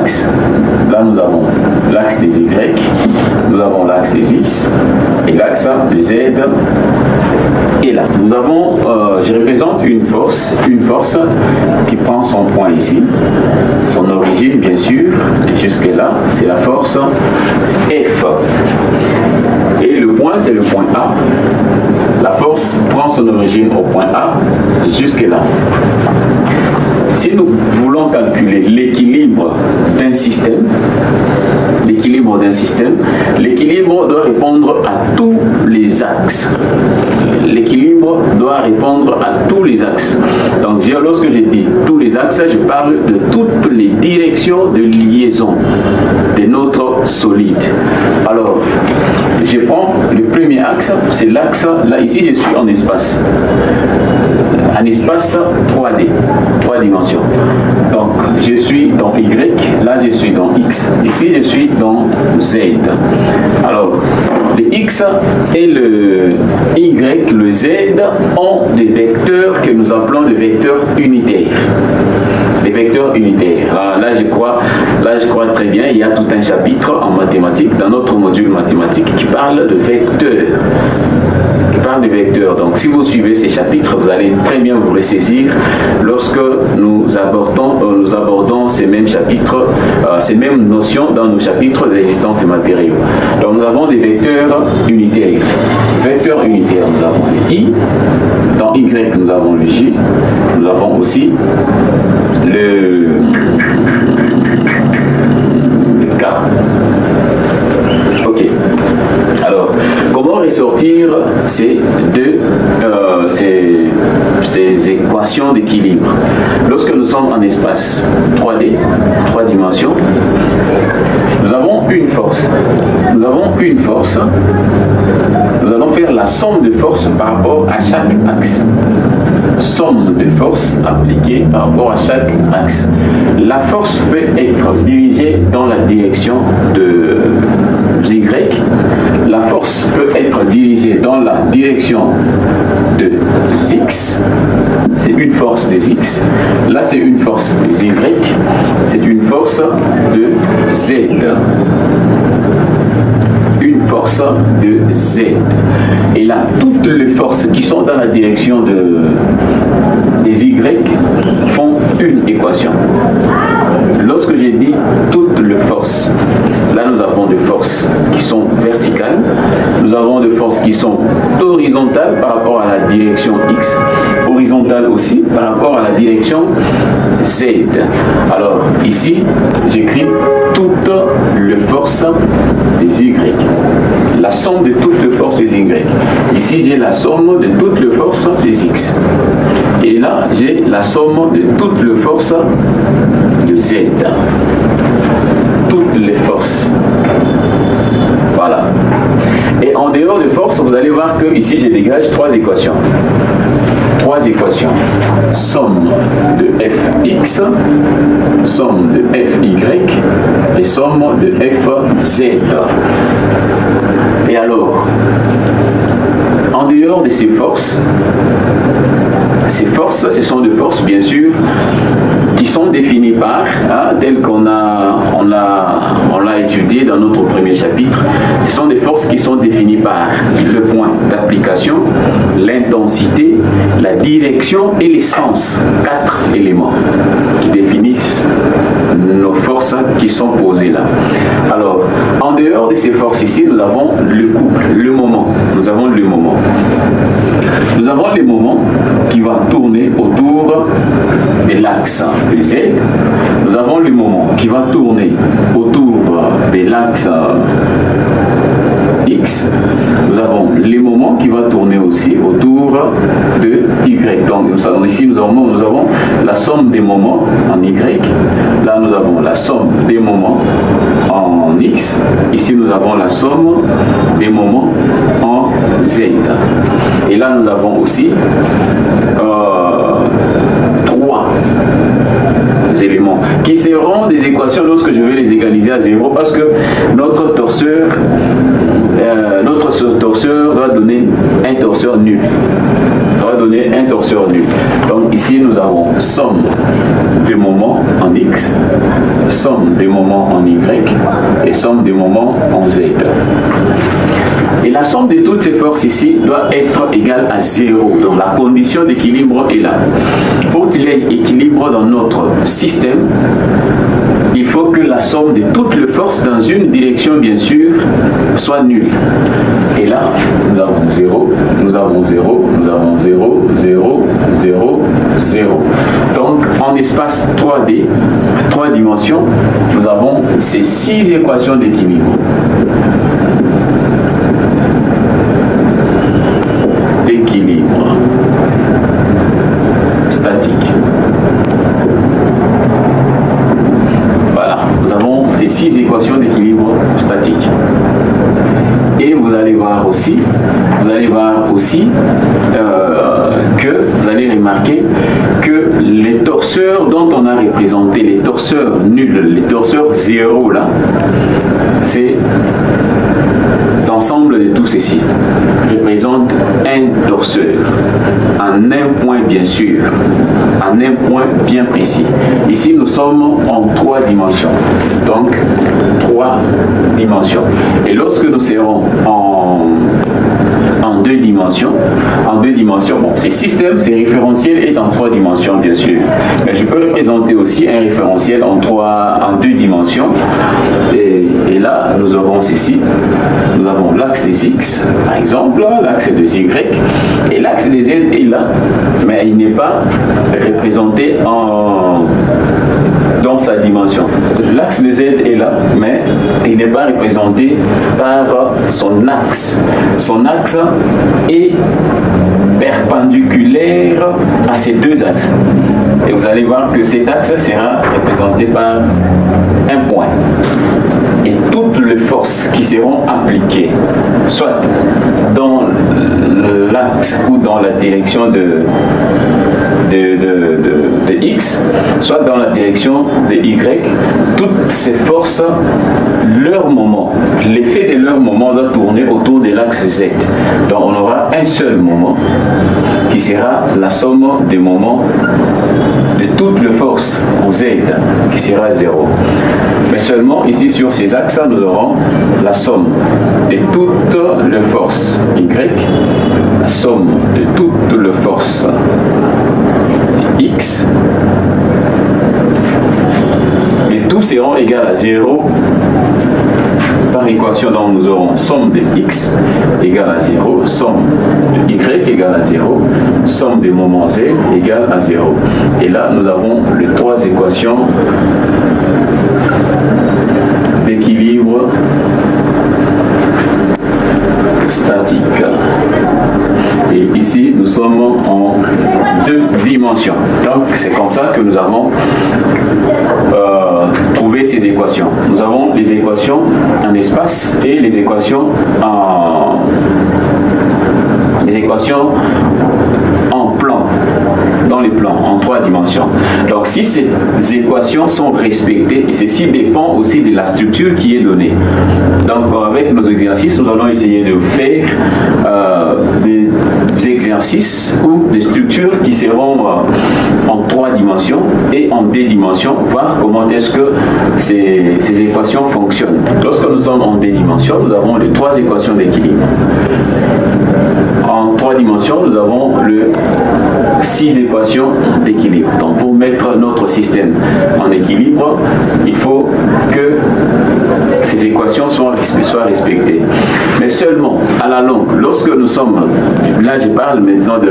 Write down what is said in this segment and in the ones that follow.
axes. Là, nous avons l'axe des Y, nous avons l'axe des X et l'axe de Z. Et là, nous avons, je représente une force qui prend son point ici, son origine bien sûr, et jusque là, c'est la force F. Et le point, c'est le point A. La force prend son origine au point A, jusque là. Si nous voulons calculer l'équilibre d'un système, l'équilibre doit répondre à tous les axes. L'équilibre doit répondre à tous les axes. Donc, lorsque je dis tous les axes, je parle de toutes les directions de liaison de notre solide. Alors, je prends le premier axe, c'est l'axe, là ici je suis en espace. Un espace 3D, 3 dimensions. Donc, je suis dans Y, là je suis dans X, ici je suis dans Z. Alors, le X et le Y, le Z ont des vecteurs que nous appelons des vecteurs unitaires. Les vecteurs unitaires. Là, je crois très bien, il y a tout un chapitre en mathématiques, dans notre module mathématique, qui parle de vecteurs. Des vecteurs. Donc, si vous suivez ces chapitres, vous allez très bien vous ressaisir lorsque nous abordons ces mêmes chapitres, ces mêmes notions dans nos chapitres de l'existence des matériaux. Donc, nous avons des vecteurs unitaires. Vecteurs unitaires, nous avons le I. Dans Y, nous avons le J. Nous avons aussi le K. Ok. Alors, comment ressortir ces équations d'équilibre? Lorsque nous sommes en espace 3D, 3 dimensions, nous avons une force. Nous allons faire la somme de forces par rapport à chaque axe. Somme de forces appliquées par rapport à chaque axe. La force peut être dirigée dans la direction de Y. La force peut être dirigée dans la direction de X. C'est une force des X. Là, c'est une force de Y. C'est une force de Z. Une force de Z. Et là, toutes les forces qui sont dans la direction des Y font une équation. Lorsque j'ai dit toutes les forces, là nous avons des forces qui sont verticales, nous avons des forces qui sont horizontales par rapport à la direction X, horizontales aussi par rapport à la direction Z. Alors ici, j'écris toutes les forces des Y. La somme de toutes les forces des Y. Ici, j'ai la somme de toutes les forces des X. Et là, j'ai la somme de toutes les forces de Z. Toutes les forces. Voilà. Et en dehors de forces, vous allez voir que ici, je dégage 3 équations. 3 équations. Somme de Fx, somme de Fy et somme de Fz. Et alors, en dehors de ces forces, ce sont des forces, bien sûr, qui sont définies par, telles qu'on l'a étudié dans notre premier chapitre, ce sont des forces qui sont définies par le point d'application, l'intensité, la direction et l'essence. 4 éléments qui définissent nos forces qui sont posées là. Alors, en dehors de ces forces ici, nous avons le couple, le moment. Nous avons le moment. Nous avons le moment qui va tourner autour de l'axe Z. Nous avons le moment qui va tourner autour de l'axe X. Nous avons les moments qui va tourner aussi autour de Y. Donc ici nous avons la somme des moments en Y. Là nous avons la somme des moments en X. Ici nous avons la somme des moments en Z. Et là nous avons aussi 3 éléments qui seront des équations lorsque je vais les égaliser à 0 parce que notre torseur notre torseur doit donner un torseur nul. Ça va donner un torseur nul. Donc ici, nous avons somme des moments en X, somme des moments en Y et somme des moments en Z. Et la somme de toutes ces forces ici doit être égale à 0. Donc la condition d'équilibre est là. Pour qu'il y ait équilibre dans notre système, il faut que la somme de toutes les forces dans une direction, bien sûr, soit nulle. Et là, nous avons 0, nous avons 0, nous avons 0, 0, 0, 0. Donc, en espace 3D, 3 dimensions, nous avons ces 6 équations d'équilibre. Statique. Voilà, nous avons ces 6 équations d'équilibre statique. Et vous allez voir aussi, que vous allez remarquer que les torseurs dont on a représenté, les torseurs nuls, les torseurs 0 là, c'est l'ensemble de tout ceci représente un torseur, en un point bien sûr, en un point bien précis. Ici, nous sommes en 3 dimensions. Donc, 3 dimensions. Et lorsque nous serons en 2 dimensions, bon, ces systèmes, ces référentiels est en 3 dimensions, bien sûr. Mais je peux représenter aussi un référentiel en 2 dimensions. Et là, nous aurons ceci. Nous avons l'axe des X, par exemple, l'axe des Y, et l'axe des Z est là, mais il n'est pas représenté dans sa dimension. L'axe de Z est là, mais il n'est pas représenté par son axe. Son axe est perpendiculaire à ces 2 axes. Et vous allez voir que cet axe sera représenté par un point. Et toutes les forces qui seront appliquées, soit dans l'axe ou dans la direction de X, soit dans la direction de Y, toutes ces forces, leur moment, l'effet de leur moment doit tourner autour de l'axe Z. Donc on aura un seul moment qui sera la somme des moments de toutes les forces en Z, qui sera 0. Mais seulement ici sur ces axes, nous aurons la somme de toutes les forces Y, la somme de toutes les forces X, et tous seront égaux à 0 par équation. Donc nous aurons somme de X égale à 0, somme de Y égale à 0, somme des moments Z égale à 0. Et là nous avons les 3 équations d'équilibre statique. Et ici, nous sommes en 2 dimensions. Donc, c'est comme ça que nous avons trouvé ces équations. Nous avons les équations en espace et les équations en plan, dans les plans, en 3 dimensions. Donc, si ces équations sont respectées, et ceci dépend aussi de la structure qui est donnée. Donc, avec nos exercices, nous allons essayer de faire des exercices ou des structures qui seront en 3 dimensions et en 2 dimensions, voir comment est-ce que ces équations fonctionnent. Lorsque nous sommes en 2 dimensions, nous avons les 3 équations d'équilibre. En 3 dimensions, nous avons les 6 équations d'équilibre. Donc, pour mettre notre système en équilibre, il faut que ces équations soient respectées. Mais seulement à la longue, lorsque nous sommes, là je parle maintenant de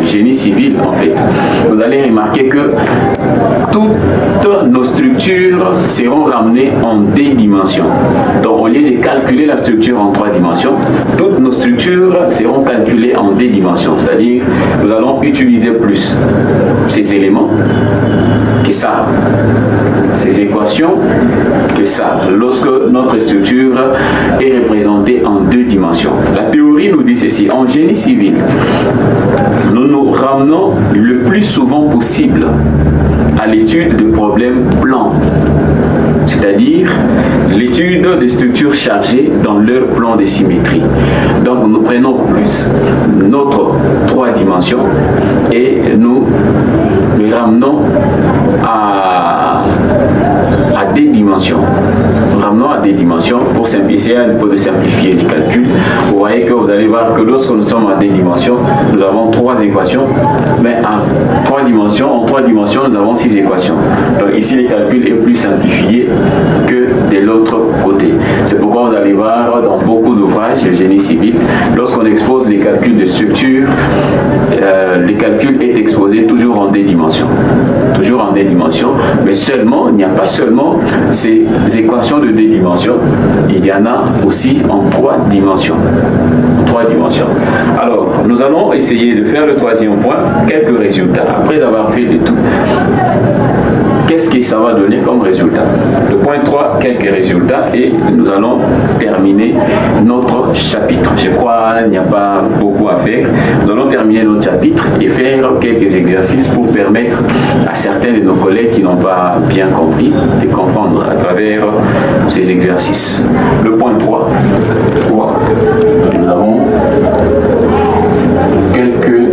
génie civil en fait, vous allez remarquer que toutes nos structures seront ramenées en 2 dimensions. Donc au lieu de calculer la structure en 3 dimensions, toutes nos structures seront calculées en 2 dimensions. C'est-à-dire, nous allons utiliser plus ces éléments que ça, ces équations que ça, lorsque notre structure est représentée en 2 dimensions. La théorie nous dit ceci: en génie civil, nous nous ramenons le plus souvent possible à l'étude de problèmes plans. c'est-à-dire l'étude des structures chargées dans leur plan de symétrie. Donc nous prenons plus notre 3 dimensions et nous le ramenons à des dimensions. Nous ramenons à des dimensions pour essayer un peu de simplifier les calculs. Vous voyez que vous allez voir que lorsque nous sommes à des dimensions, nous avons 3 équations, mais en 3 dimensions, nous avons 6 équations. Donc ici, le calcul est plus simplifié que de l'autre côté. C'est pourquoi vous allez voir dans beaucoup d'ouvrages de génie civil, lorsqu'on expose les calculs de structure, le calcul est exposé toujours en des dimensions. Toujours en des dimensions, mais seulement, il n'y a pas seulement ces équations de deux dimensions, il y en a aussi en 3 dimensions. En 3 dimensions. Alors, nous allons essayer de faire le 3e point, quelques résultats, après avoir fait le tout. Qu'est-ce que ça va donner comme résultat? Le point 3, quelques résultats, et nous allons terminer notre chapitre. Je crois qu'il n'y a pas beaucoup à faire. Nous allons terminer notre chapitre et faire quelques exercices pour permettre à certains de nos collègues qui n'ont pas bien compris de comprendre à travers ces exercices. Le point 3, nous avons quelques